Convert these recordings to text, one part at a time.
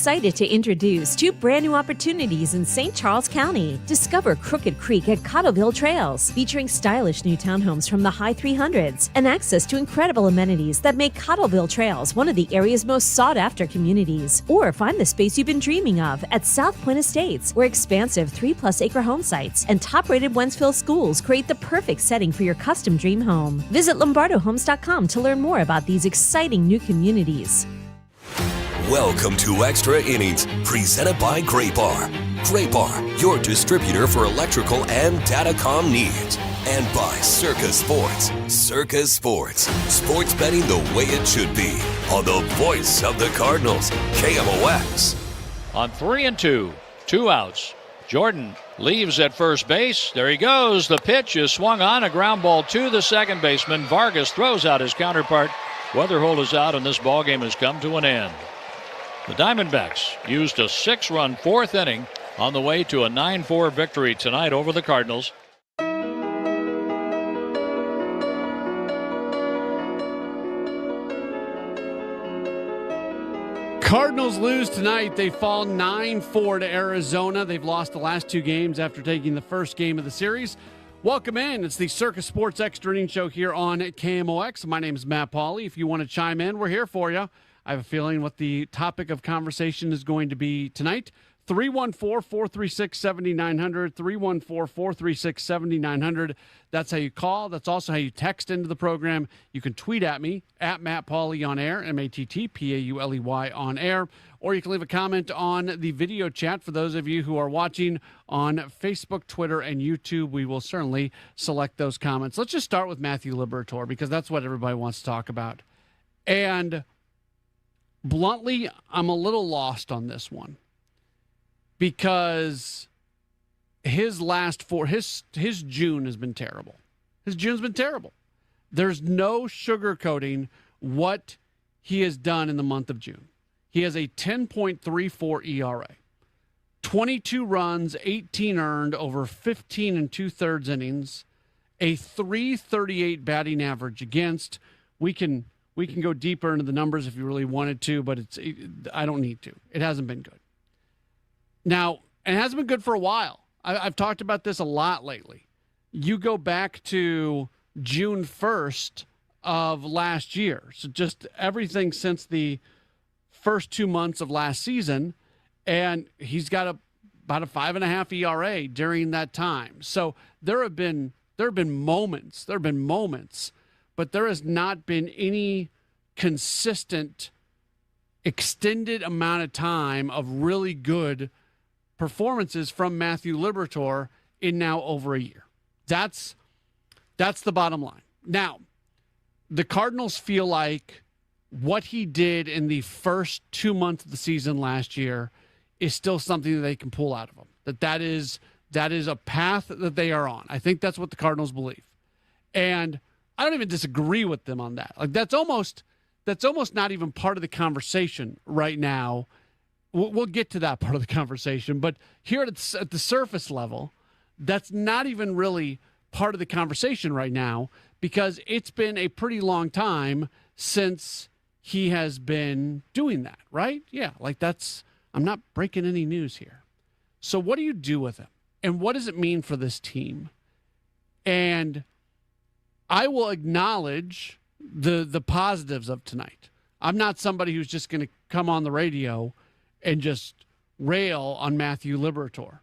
excited to introduce 2 brand new opportunities in St. Charles County. Discover Crooked Creek at Cottleville Trails, featuring stylish new townhomes from the high 300s and access to incredible amenities that make Cottleville Trails one of the area's most sought-after communities. Or find the space you've been dreaming of at South Point Estates, where expansive 3+ acre home sites and top-rated Wentzville schools create the perfect setting for your custom dream home. Visit LombardoHomes.com to learn more about these exciting new communities. Welcome to Extra Innings, presented by Great Bar. Great Bar, your distributor for electrical and datacom needs. And by Circa Sports. Circa Sports. Sports betting the way it should be. On the voice of the Cardinals, KMOX. On 3-2, 2 outs. Jordan leaves at first base. There he goes. The pitch is swung on. A ground ball to the second baseman. Vargas throws out his counterpart. Weatherholt is out, and this ballgame has come to an end. The Diamondbacks used a 6-run 4th inning on the way to a 9-4 victory tonight over the Cardinals. Cardinals lose tonight. They fall 9-4 to Arizona. They've lost the last 2 games after taking the first game of the series. Welcome in. It's the Circa Sports Extra Innings Show here on KMOX. My name is Matt Pauley. If you want to chime in, we're here for you. I have a feeling what the topic of conversation is going to be tonight. 314-436-7900, 314-436-7900. That's how you call. That's also how you text into the program. You can tweet at me, at Matt Pauley on air, MattPauley on air, or you can leave a comment on the video chat. For those of you who are watching on Facebook, Twitter, and YouTube, we will certainly select those comments. Let's just start with Matthew Liberatore, because that's what everybody wants to talk about. And bluntly, I'm a little lost on this one, because his June has been terrible. His June's been terrible. There's no sugarcoating what he has done in the month of June. He has a 10.34 ERA, 22 runs, 18 earned over 15 2/3 innings, a 338 batting average against. We can go deeper into the numbers if you really wanted to, but I don't need to. It hasn't been good. Now, it hasn't been good for a while. I've talked about this a lot lately. You go back to June 1st of last year. So just everything since the first 2 months of last season, and he's got about a 5.5 ERA during that time. So there have been moments, but there has not been any consistent, extended amount of time of really good performances from Matthew Liberatore in now over a year. That's the bottom line. Now, the Cardinals feel like what he did in the first 2 months of the season last year is still something that they can pull out of him. That is a path that they are on. I think that's what the Cardinals believe. And I don't even disagree with them on that. Like that's almost not even part of the conversation right now. We'll get to that part of the conversation, but here at the surface level, that's not even really part of the conversation right now, because it's been a pretty long time since he has been doing that, right? Yeah, I'm not breaking any news here. So what do you do with him? And what does it mean for this team? And I will acknowledge the positives of tonight. I'm not somebody who's just going to come on the radio and just rail on Matthew Liberatore.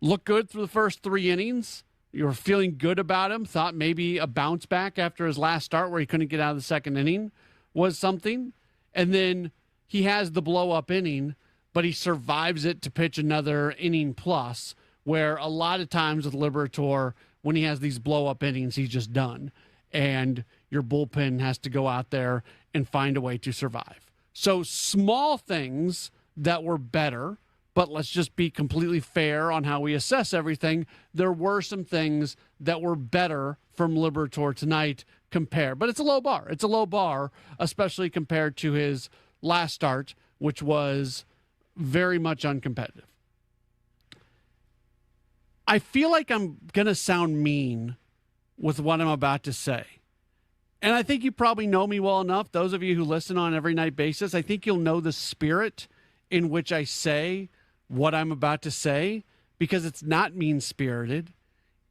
Looked good through the first 3 innings. You were feeling good about him. Thought maybe a bounce back after his last start where he couldn't get out of the second inning was something. And then he has the blow-up inning, but he survives it to pitch another inning plus, where a lot of times with Liberatore, when he has these blow-up innings, he's just done. And your bullpen has to go out there and find a way to survive. So small things that were better, but let's just be completely fair on how we assess everything. There were some things that were better from Liberatore tonight compared. But it's a low bar. It's a low bar, especially compared to his last start, which was very much uncompetitive. I feel like I'm going to sound mean with what I'm about to say. And I think you probably know me well enough. Those of you who listen on every night basis, I think you'll know the spirit in which I say what I'm about to say, because it's not mean-spirited.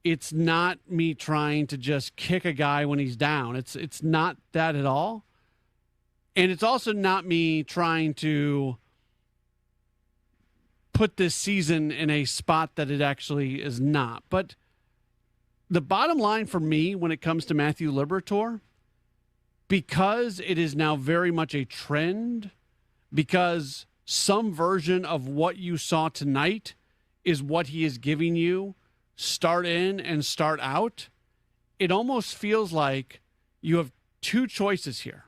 It's not me trying to just kick a guy when he's down. It's not that at all. And it's also not me trying to put this season in a spot that it actually is not. But the bottom line for me when it comes to Matthew Liberatore, because it is now very much a trend, because some version of what you saw tonight is what he is giving you, start in and start out, it almost feels like you have two choices here.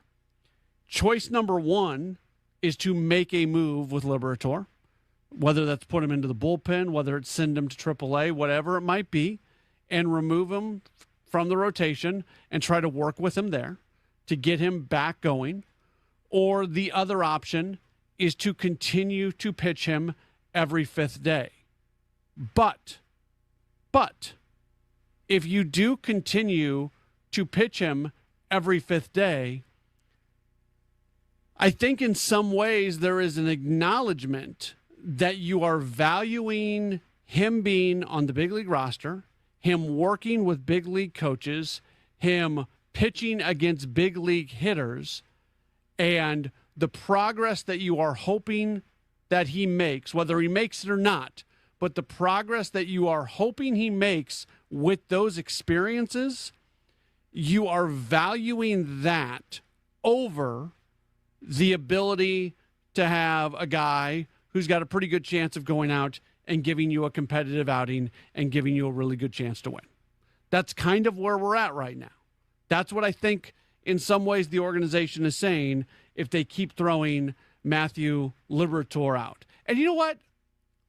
Choice number one is to make a move with Liberatore, whether that's put him into the bullpen, whether it's send him to AAA, whatever it might be, and remove him from the rotation and try to work with him there to get him back going. Or the other option is to continue to pitch him every fifth day. But if you do continue to pitch him every fifth day, I think in some ways there is an acknowledgement that you are valuing him being on the big league roster, him working with big league coaches, him pitching against big league hitters, and the progress that you are hoping that he makes, whether he makes it or not, but the progress that you are hoping he makes with those experiences, you are valuing that over the ability to have a guy who's got a pretty good chance of going out and giving you a competitive outing and giving you a really good chance to win. That's kind of where we're at right now. That's what I think in some ways the organization is saying if they keep throwing Matthew Liberatore out. And you know what?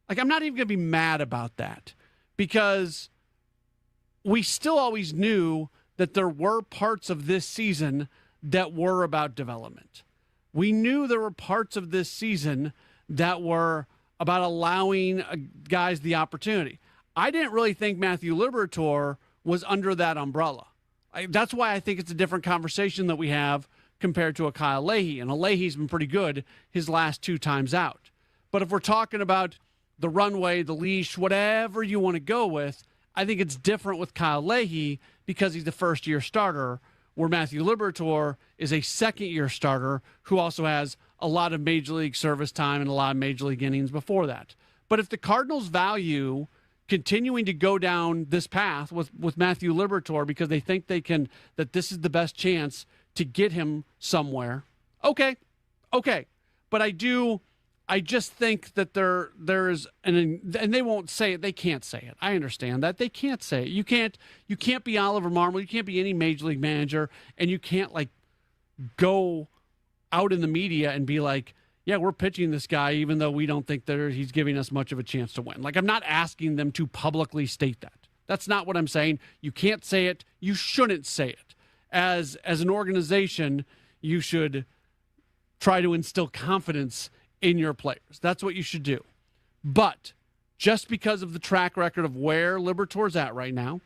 Like, I'm not even going to be mad about that, because we still always knew that there were parts of this season that were about development. We knew there were parts of this season that were about allowing guys the opportunity. I didn't really think Matthew Liberatore was under that umbrella. That's why I think it's a different conversation that we have compared to a Kyle Leahy. And Leahy's been pretty good his last two times out. But if we're talking about the runway, the leash, whatever you want to go with, I think it's different with Kyle Leahy because he's the first-year starter, where Matthew Liberatore is a second-year starter who also has a lot of Major League service time and a lot of Major League innings before that. But if the Cardinals value continuing to go down this path with Matthew Liberatore because they think they can, that this is the best chance to get him somewhere, okay. But I just think that there's and they won't say it. They can't say it. I understand that. They can't say it. You can't be Oliver Marmol. You can't be any Major League manager, and you can't like go out in the media and be like, yeah, we're pitching this guy even though we don't think that he's giving us much of a chance to win. Like, I'm not asking them to publicly state that. That's not what I'm saying. You can't say it. You shouldn't say it. As an organization, you should try to instill confidence in your players. That's what you should do. But just because of the track record of where Liberatore's at right now,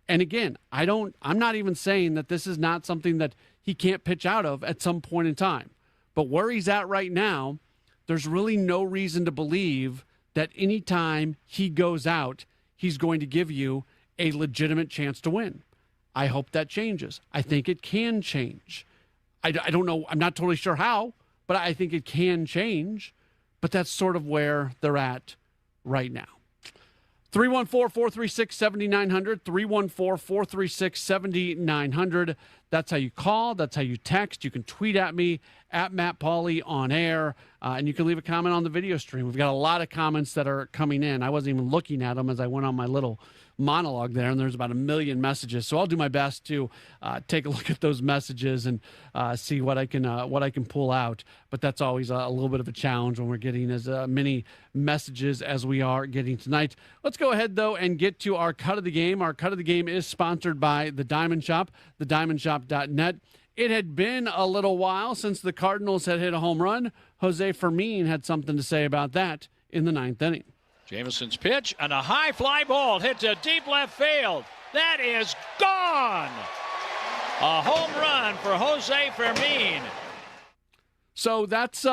and again, I'm not even saying that this is not something that he can't pitch out of at some point in time. But where he's at right now, there's really no reason to believe that anytime he goes out, he's going to give you a legitimate chance to win. I hope that changes. I think it can change. I don't know. I'm not totally sure how, but I think it can change. But that's sort of where they're at right now. 314-436-7900, 314-436-7900. That's how you call. That's how you text. You can tweet at me, at Matt Pauley on air, and you can leave a comment on the video stream. We've got a lot of comments that are coming in. I wasn't even looking at them as I went on my little monologue there, and there's about 1 million messages. So I'll do my best to take a look at those messages and see what I can pull out. But that's always a little bit of a challenge when we're getting as many messages as we are getting tonight. Let's go ahead, though, and get to our cut of the game. Our cut of the game is sponsored by The Diamond Shop, thediamondshop.net. It had been a little while since the Cardinals had hit a home run. Jose Fermin had something to say about that in the 9th inning. Jameson's pitch and a high fly ball hit to deep left field. That is gone. A home run for Jose Fermin. So that's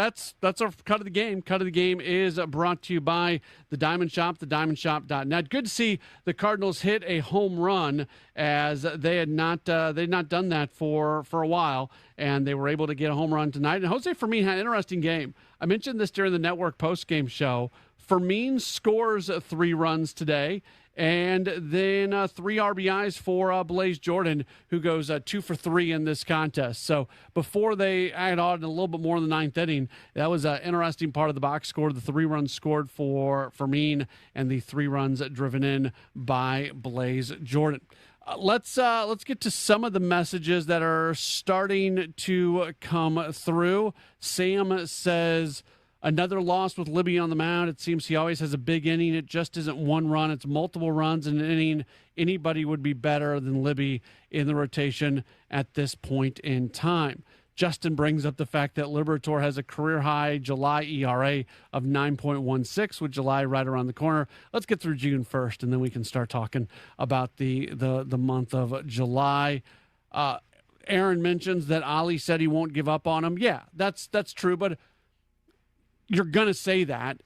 our cut of the game. Cut of the game is brought to you by the Diamond Shop, thediamondshop.net. Good to see the Cardinals hit a home run, as they had not done that for a while, and they were able to get a home run tonight. And Jose Fermin had an interesting game. I mentioned this during the network postgame show. Fermin scores 3 runs today, and then 3 RBIs for Blaze Jordan, who goes 2 for 3 in this contest. So before they add on a little bit more in the 9th inning, that was an interesting part of the box score. The 3 runs scored for Fermin and the 3 runs driven in by Blaze Jordan. Let's get to some of the messages that are starting to come through. Sam says, another loss with Libby on the mound. It seems he always has a big inning. It just isn't one run. It's multiple runs in an inning. Anybody would be better than Libby in the rotation at this point in time. Justin brings up the fact that Liberatore has a career-high July ERA of 9.16, with July right around the corner. Let's get through June first, and then we can start talking about the month of July. Aaron mentions that Ali said he won't give up on him. Yeah, that's true, but you're going to say that.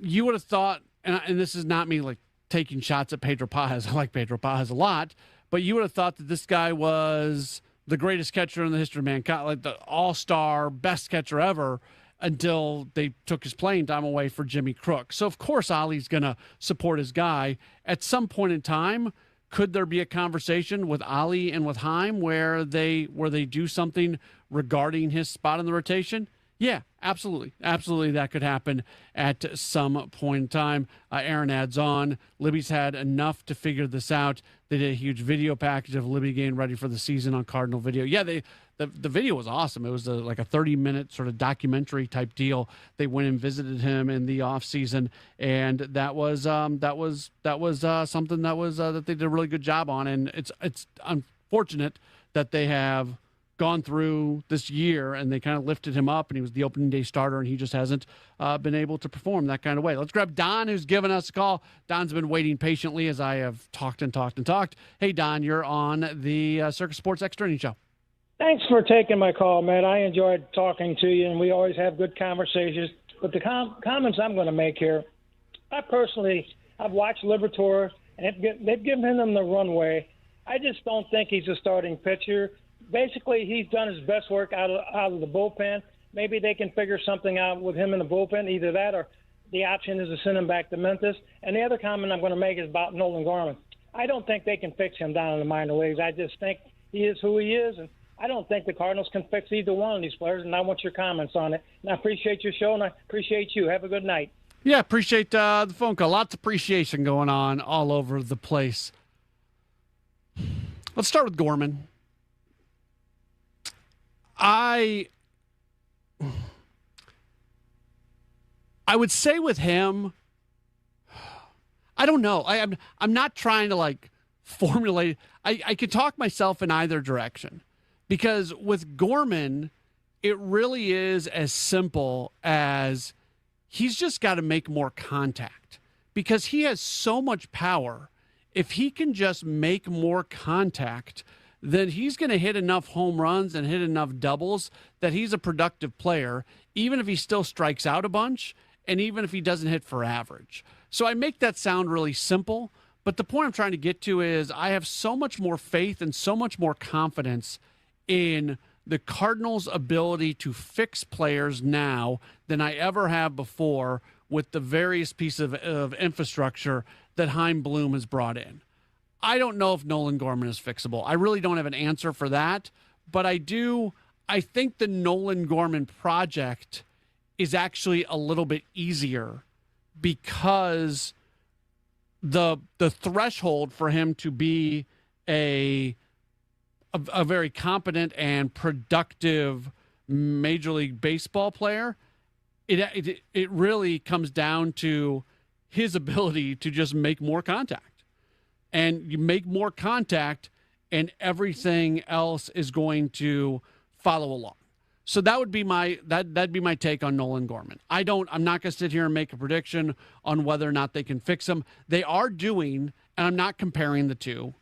You would have thought, and this is not me like taking shots at Pedro Paz. I like Pedro Paz a lot, but you would have thought that this guy was the greatest catcher in the history of mankind, like the all-star, best catcher ever, until they took his playing time away for Jimmy Crook. So, of course, Ali's going to support his guy. At some point in time, could there be a conversation with Ali and with Heim where they do something regarding his spot in the rotation? Yeah, absolutely. Absolutely, that could happen at some point in time. Aaron adds on, Libby's had enough to figure this out. They did a huge video package of Libby getting ready for the season on Cardinal Video. Yeah, the video was awesome. It was like a 30-minute sort of documentary type deal. They went and visited him in the off season, and that was something that they did a really good job on. And it's unfortunate that they have gone through this year and they kind of lifted him up, and he was the opening day starter, and he just hasn't been able to perform that kind of way. Let's grab Don, who's given us a call. Don's been waiting patiently as I have talked and talked and talked. Hey, Don, you're on the Circus Sports Extra Innings Show. Thanks for taking my call, man. I enjoyed talking to you, and we always have good conversations. But the comments I'm going to make here, I've watched Liberatore, and they've given him the runway. I just don't think he's a starting pitcher. Basically, he's done his best work out of the bullpen. Maybe they can figure something out with him in the bullpen, either that or the option is to send him back to Memphis. And the other comment I'm going to make is about Nolan Gorman. I don't think they can fix him down in the minor leagues. I just think he is who he is, and I don't think the Cardinals can fix either one of these players, and I want your comments on it. And I appreciate your show, and I appreciate you. Have a good night. Yeah, appreciate the phone call. Lots of appreciation going on all over the place. Let's start with Gorman. I would say with him, I don't know. I'm not trying to like formulate. I could talk myself in either direction, because with Gorman, it really is as simple as he's just got to make more contact, because he has so much power. If he can just make more contact, then he's going to hit enough home runs and hit enough doubles that he's a productive player, even if he still strikes out a bunch and even if he doesn't hit for average. So I make that sound really simple, but the point I'm trying to get to is I have so much more faith and so much more confidence in the Cardinals' ability to fix players now than I ever have before with the various pieces of infrastructure that Chaim Bloom has brought in. I don't know if Nolan Gorman is fixable. I really don't have an answer for that, but I think the Nolan Gorman project is actually a little bit easier, because the threshold for him to be a very competent and productive Major League Baseball player, it really comes down to his ability to just make more contact. And you make more contact, and everything else is going to follow along. So that would be that'd be my take on Nolan Gorman. I'm not going to sit here and make a prediction on whether or not they can fix him. They are doing, and I'm not comparing the two,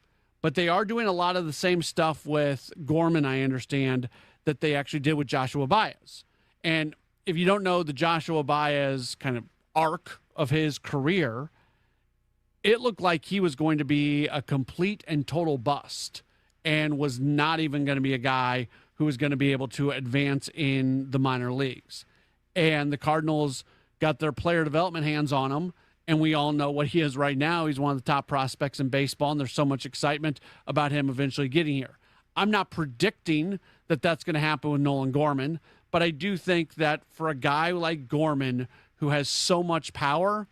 but they are doing a lot of the same stuff with Gorman, I understand, that they actually did with Joshua Baez. And if you don't know the Joshua Baez kind of arc of his career, it looked like he was going to be a complete and total bust and was not even going to be a guy who was going to be able to advance in the minor leagues. And the Cardinals got their player development hands on him, and we all know what he is right now. He's one of the top prospects in baseball, and there's so much excitement about him eventually getting here. I'm not predicting that that's going to happen with Nolan Gorman, but I do think that for a guy like Gorman who has so much power,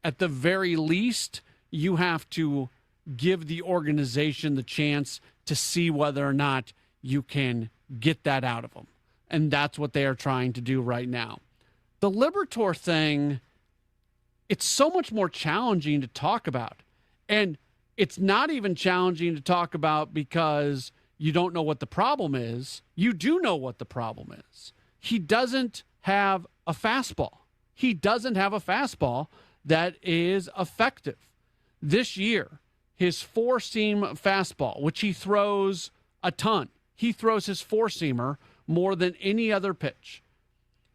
at the very least, you have to give the organization the chance to see whether or not you can get that out of him. And that's what they are trying to do right now. The Liberatore thing, it's so much more challenging to talk about. And it's not even challenging to talk about because you don't know what the problem is. You do know what the problem is. He doesn't have a fastball. He doesn't have a fastball that is effective. This year, his four-seam fastball, which he throws a ton, he throws his four-seamer more than any other pitch.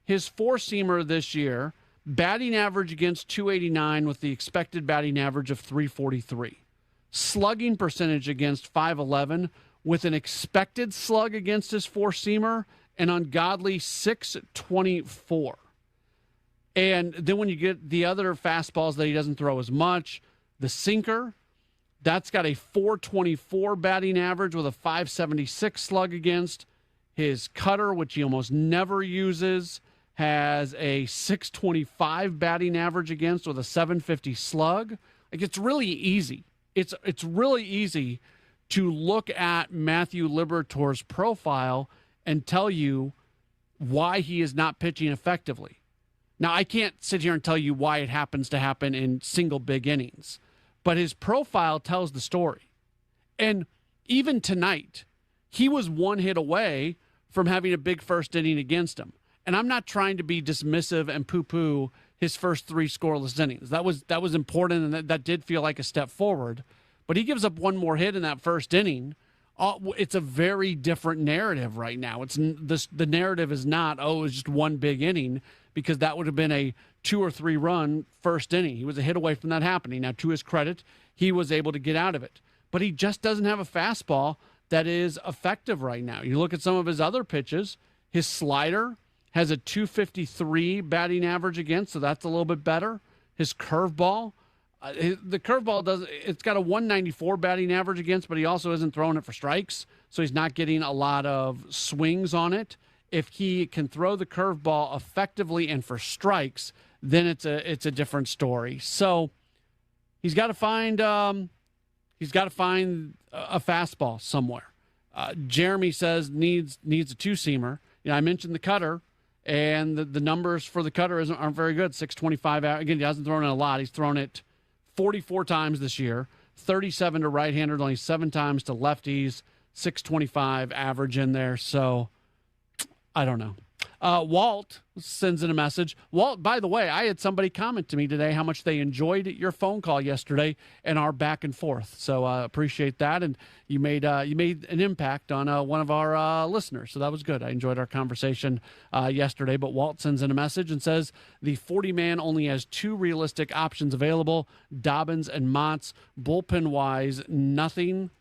His four-seamer this year, batting average against 289 with the expected batting average of 343. Slugging percentage against 511 with an expected slug against his four-seamer, an ungodly 624. And then when you get the other fastballs that he doesn't throw as much, the sinker, that's got a 424 batting average with a 576 slug against. His cutter, which he almost never uses, has a 625 batting average against with a 750 slug. Like, it's really easy. It's really easy to look at Matthew Liberatore's profile and tell you why he is not pitching effectively. Now, I can't sit here and tell you why it happens to happen in single big innings, but his profile tells the story. And even tonight, he was one hit away from having a big first inning against him. And I'm not trying to be dismissive and poo-poo his first three scoreless innings. That was important, and that did feel like a step forward. But he gives up one more hit in that first inning. It's a very different narrative right now. The narrative is not, it was just one big inning, because that would have been a 2 or 3 run first inning. He was a hit away from that happening. Now, to his credit, he was able to get out of it. But he just doesn't have a fastball that is effective right now. You look at some of his other pitches, his slider has a 253 batting average against, so that's a little bit better. His curveball, the curveball it's got a 194 batting average against, but he also isn't throwing it for strikes, so he's not getting a lot of swings on it. If he can throw the curveball effectively and for strikes, then it's a different story. So he's got to find a fastball somewhere. Jeremy says needs a two-seamer. I mentioned the cutter, and the numbers for the cutter aren't very good. 625. Again, he hasn't thrown it a lot. He's thrown it 44 times this year, 37 to right-handers, only 7 times to lefties, 625 average in there. So I don't know. Walt sends in a message. Walt, by the way, I had somebody comment to me today how much they enjoyed your phone call yesterday and our back and forth. So appreciate that. And you made an impact on one of our listeners. So that was good. I enjoyed our conversation yesterday. But Walt sends in a message and says the 40-man only has 2 realistic options available, Dobbins and Montz. Bullpen-wise, nothing.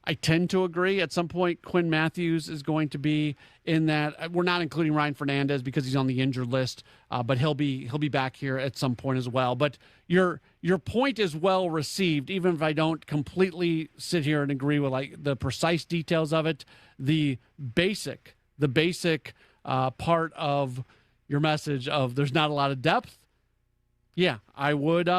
I tend to agree. At some point, Quinn Matthews is going to be in that. We're not including Ryan Fernandez because he's on the injured list, but he'll be back here at some point as well. But your point is well received, even if I don't completely sit here and agree with like the precise details of it. The basic part of your message of there's not a lot of depth. Yeah, I would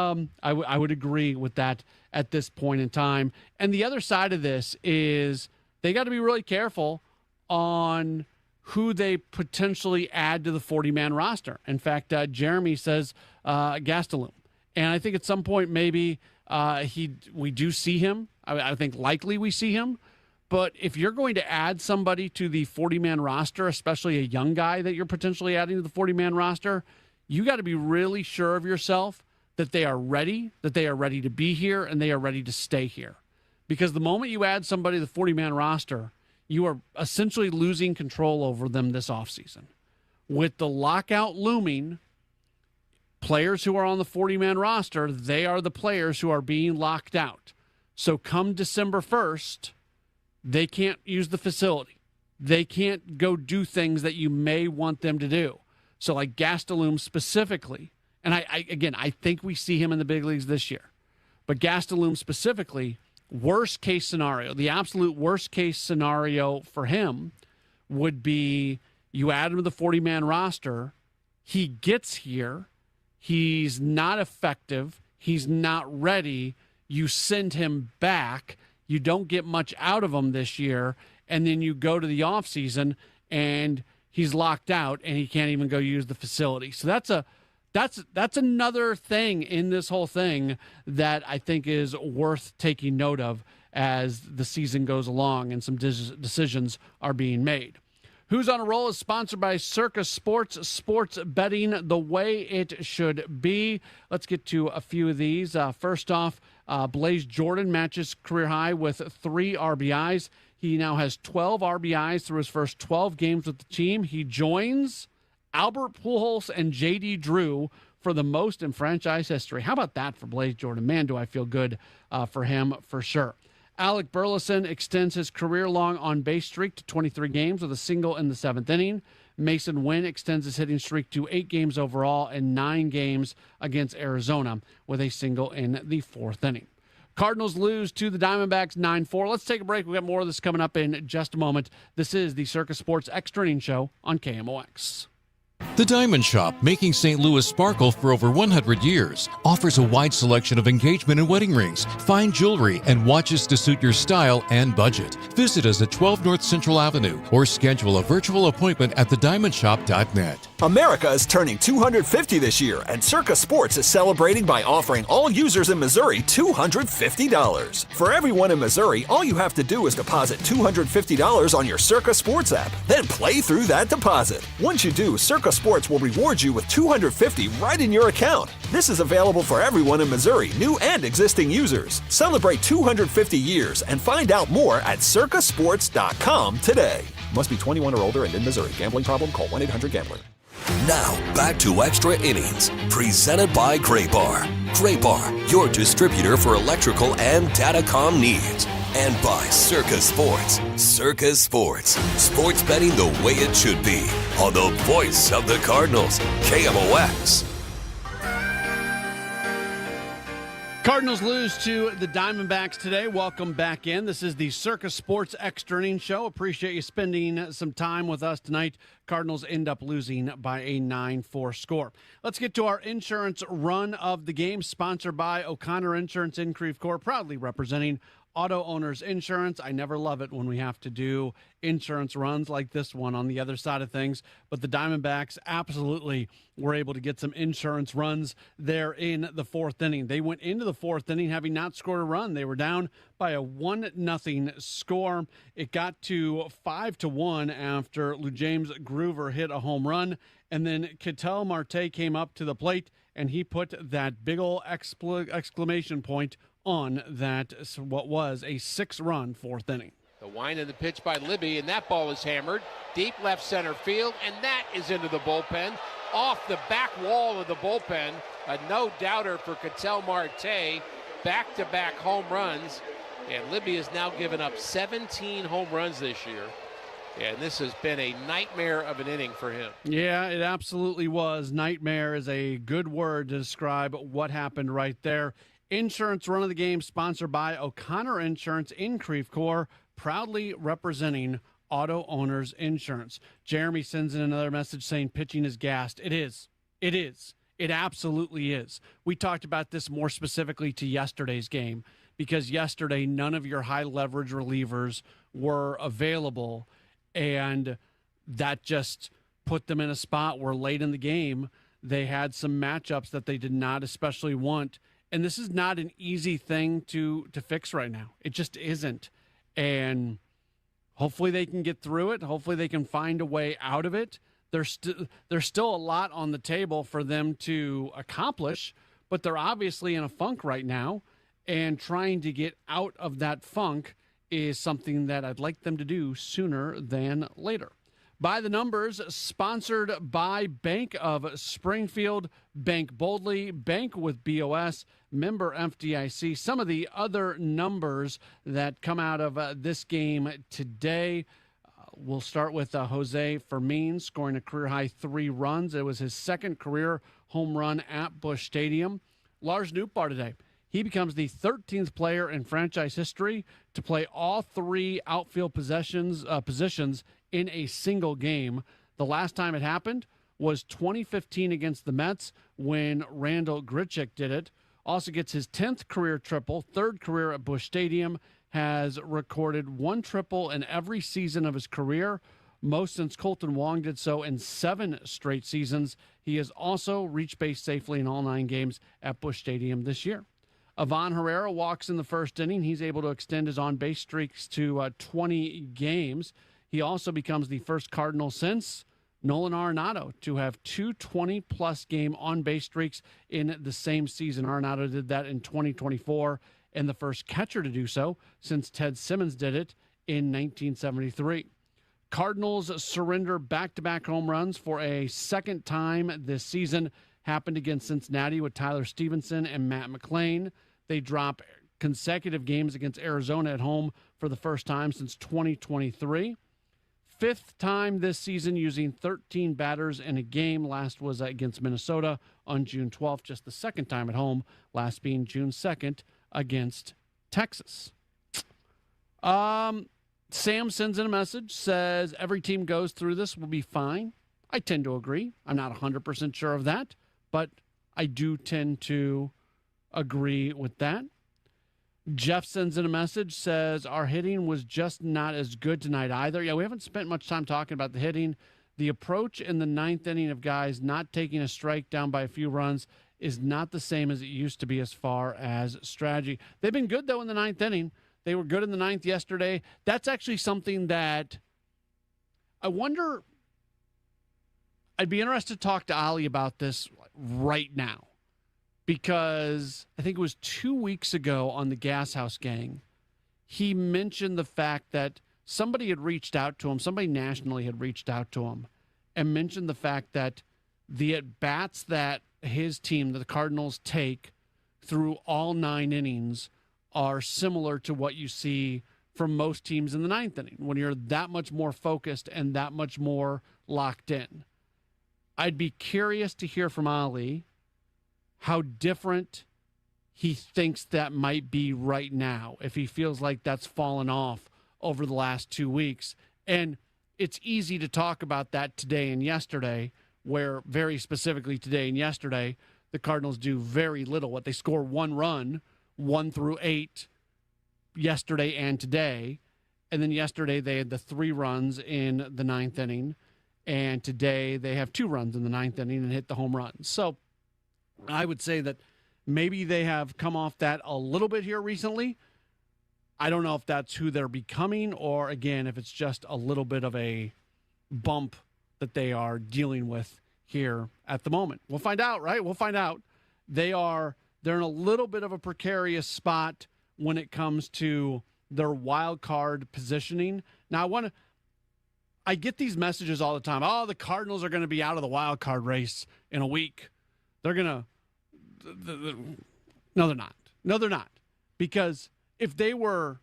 agree with that at this point in time. And the other side of this is they got to be really careful on who they potentially add to the 40-man roster. In fact, Jeremy says Gastelum. And I think at some point maybe we do see him. I think likely we see him. But if you're going to add somebody to the 40-man roster, especially a young guy that you're potentially adding to the 40-man roster, you got to be really sure of yourself that they are ready to be here, and they are ready to stay here. Because the moment you add somebody to the 40-man roster, you are essentially losing control over them this offseason. with the lockout looming, players who are on the 40-man roster, they are the players who are being locked out. So come December 1st, they can't use the facility. They can't go do things that you may want them to do. So like Gastelum specifically, and I think we see him in the big leagues this year. But Gastelum specifically, worst case scenario, the absolute worst case scenario for him would be you add him to the 40-man roster, he gets here, he's not effective, he's not ready, you send him back, you don't get much out of him this year, and then you go to the offseason and he's locked out and he can't even go use the facility. So that's another thing in this whole thing that I think is worth taking note of as the season goes along and some decisions are being made. Who's on a Roll is sponsored by Circa Sports, sports betting the way it should be. Let's get to a few of these. First off, Blaze Jordan matches career high with 3 RBIs. He now has 12 RBIs through his first 12 games with the team. He joins Albert Pujols and J.D. Drew for the most in franchise history. How about that for Blaze Jordan? Man, do I feel good for him for sure. Alec Burleson extends his career-long on-base streak to 23 games with a single in the 7th inning. Mason Wynn extends his hitting streak to 8 games overall and 9 games against Arizona with a single in the 4th inning. Cardinals lose to the Diamondbacks 9-4. Let's take a break. We've got more of this coming up in just a moment. This is the Circa Sports Extra Innings Show on KMOX. The Diamond Shop, making St. Louis sparkle for over 100 years, offers a wide selection of engagement and wedding rings, fine jewelry, and watches to suit your style and budget. Visit us at 12 North Central Avenue or schedule a virtual appointment at thediamondshop.net. America is turning 250 this year, and Circa Sports is celebrating by offering all users in Missouri $250. For everyone in Missouri, all you have to do is deposit $250 on your Circa Sports app, then play through that deposit. Once you do, Circa Sports will reward you with $250 right in your account. This is available for everyone in Missouri, new and existing users. Celebrate 250 years and find out more at circasports.com today. Must be 21 or older and in Missouri. Gambling problem? Call 1-800-GAMBLER. Now, back to Extra Innings, presented by Gray Bar. Gray Bar, your distributor for electrical and datacom needs. And by Circa Sports. Circa Sports. Sports betting the way it should be. On the voice of the Cardinals, KMOX. Cardinals lose to the Diamondbacks today. Welcome back in. This is the Circa Sports Extra Innings Show. Appreciate you spending some time with us tonight. Cardinals end up losing by a 9-4 score. Let's get to our insurance run of the game, sponsored by O'Connor Insurance in Creve Coeur, proudly representing auto owners insurance. I never love it when we have to do insurance runs like this one on the other side of things, but the Diamondbacks absolutely were able to get some insurance runs there in the 4th inning. They went into the 4th inning having not scored a run. They were down by a 1-0 score. It got to 5-1 after Lou James Groover hit a home run, and then Ketel Marte came up to the plate and he put that big ol' exclamation point on that, what was a 6-run 4th inning. The wind of the pitch by Libby, and that ball is hammered deep left center field, and that is into the bullpen, off the back wall of the bullpen. A no-doubter for Ketel Marte, back-to-back home runs, and Libby has now given up 17 home runs this year. And this has been a nightmare of an inning for him. Yeah, it absolutely was. Nightmare is a good word to describe what happened right there. Insurance run of the game sponsored by O'Connor Insurance in Creve Coeur, proudly representing auto owners insurance. Jeremy sends in another message saying pitching is gassed. It is. It is. It absolutely is. We talked about this more specifically to yesterday's game because yesterday none of your high leverage relievers were available, and that just put them in a spot where late in the game they had some matchups that they did not especially want. And this is not an easy thing to fix right now. It just isn't. And hopefully they can get through it. Hopefully they can find a way out of it. There's still a lot on the table for them to accomplish, but they're obviously in a funk right now. And trying to get out of that funk is something that I'd like them to do sooner than later. By the Numbers, sponsored by Bank of Springfield. Bank boldly, bank with BOS, member FDIC. Some of the other numbers that come out of this game today. We'll start with Jose Fermin scoring a career-high 3 runs. It was his second career home run at Busch Stadium. Lars Nootbaar today. He becomes the 13th player in franchise history to play all 3 outfield positions in a single game. The last time it happened was 2015 against the Mets when Randall Grichuk did it. Also gets his 10th career triple, 3rd career at Busch Stadium, has recorded 1 triple in every season of his career, most since Colton Wong did so in 7 straight seasons. He has also reached base safely in all 9 games at Busch Stadium this year. Ivan Herrera walks in the first inning. He's able to extend his on-base streaks to 20 games. He also becomes the first Cardinal since Nolan Arenado to have 2 20-plus game on-base streaks in the same season. Arenado did that in 2024, and the first catcher to do so since Ted Simmons did it in 1973. Cardinals surrender back-to-back home runs for a second time this season. Happened against Cincinnati with Tyler Stevenson and Matt McClain. They drop consecutive games against Arizona at home for the first time since 2023. 5th time this season using 13 batters in a game. Last was against Minnesota on June 12th, just the second time at home, last being June 2nd against Texas. Sam sends in a message, says every team goes through this, will be fine. I tend to agree. I'm not 100% sure of that, but I do tend to agree with that. Jeff sends in a message, says our hitting was just not as good tonight either. Yeah, we haven't spent much time talking about the hitting. The approach in the 9th inning of guys not taking a strike down by a few runs is not the same as it used to be as far as strategy. They've been good, though, in the 9th inning. They were good in the 9th yesterday. That's actually something that I wonder. I'd be interested to talk to Ali about this right now, because I think it was 2 weeks ago on the Gas House Gang, he mentioned the fact that somebody had reached out to him, somebody nationally had reached out to him, and mentioned the fact that the at-bats that his team, the Cardinals, take through all 9 innings are similar to what you see from most teams in the 9th inning, when you're that much more focused and that much more locked in. I'd be curious to hear from Ali how different he thinks that might be right now, if he feels like that's fallen off over the last 2 weeks. And it's easy to talk about that today and yesterday, where very specifically today and yesterday, the Cardinals do very little. What they score 1 run, 1 through 8, yesterday and today. And then yesterday they had the 3 runs in the 9th inning. And today they have 2 runs in the 9th inning and hit the home run. So I would say that maybe they have come off that a little bit here recently. I don't know if that's who they're becoming, or, again, if it's just a little bit of a bump that they are dealing with here at the moment. We'll find out, right? We'll find out. They're in a little bit of a precarious spot when it comes to their wild card positioning. Now, I get these messages all the time. Oh, the Cardinals are going to be out of the wild card race in a week. They're going to. No, they're not. No, they're not. Because if they were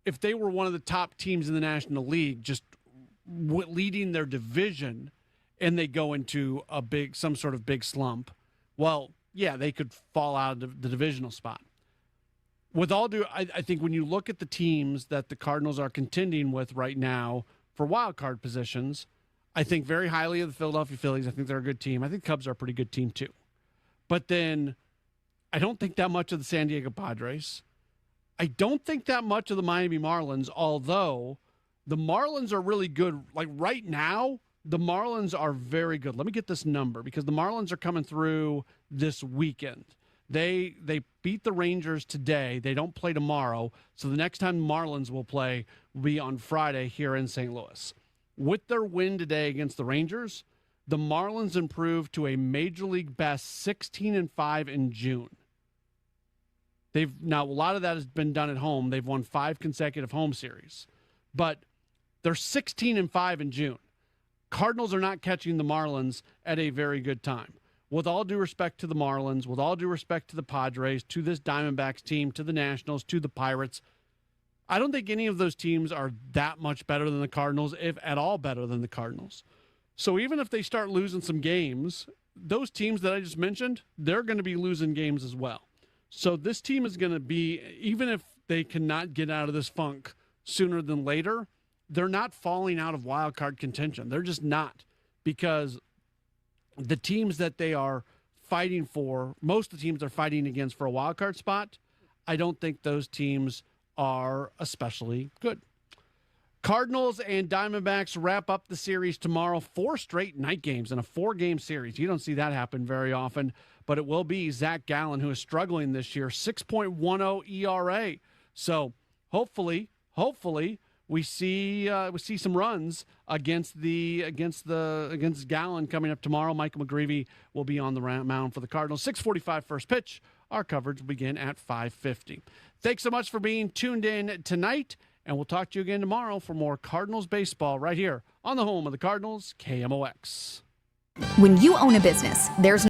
one of the top teams in the National League, just leading their division, and they go into some sort of big slump, well, yeah, they could fall out of the divisional spot. With all due, I think when you look at the teams that the Cardinals are contending with right now for wild card positions, I think very highly of the Philadelphia Phillies. I think they're a good team. I think Cubs are a pretty good team too. But then I don't think that much of the San Diego Padres. I don't think that much of the Miami Marlins, although the Marlins are really good. Like right now, the Marlins are very good. Let me get this number, because the Marlins are coming through this weekend. They beat the Rangers today. They don't play tomorrow. So the next time the Marlins will play will be on Friday here in St. Louis. With their win today against the Rangers, the Marlins improved to a Major League best 16-5 in June. Now, a lot of that has been done at home. They've won 5 consecutive home series. But they're 16-5 in June. Cardinals are not catching the Marlins at a very good time. With all due respect to the Marlins, with all due respect to the Padres, to this Diamondbacks team, to the Nationals, to the Pirates, I don't think any of those teams are that much better than the Cardinals, if at all better than the Cardinals. So even if they start losing some games, those teams that I just mentioned, they're going to be losing games as well. So this team is going to be, even if they cannot get out of this funk sooner than later, they're not falling out of wild card contention. They're just not, because the teams that they are fighting for, most of the teams they're fighting against for a wild card spot, I don't think those teams are especially good. Cardinals and Diamondbacks wrap up the series tomorrow. 4 straight night games in a 4-game series. You don't see that happen very often, but it will be Zach Gallen, who is struggling this year, 6.10 ERA. So hopefully we see some runs against Gallen coming up tomorrow. Michael McGreevy will be on the mound for the Cardinals. 6:45 first pitch. Our coverage will begin at 5:50. Thanks so much for being tuned in tonight, and we'll talk to you again tomorrow for more Cardinals baseball right here on the home of the Cardinals, KMOX. When you own a business, there's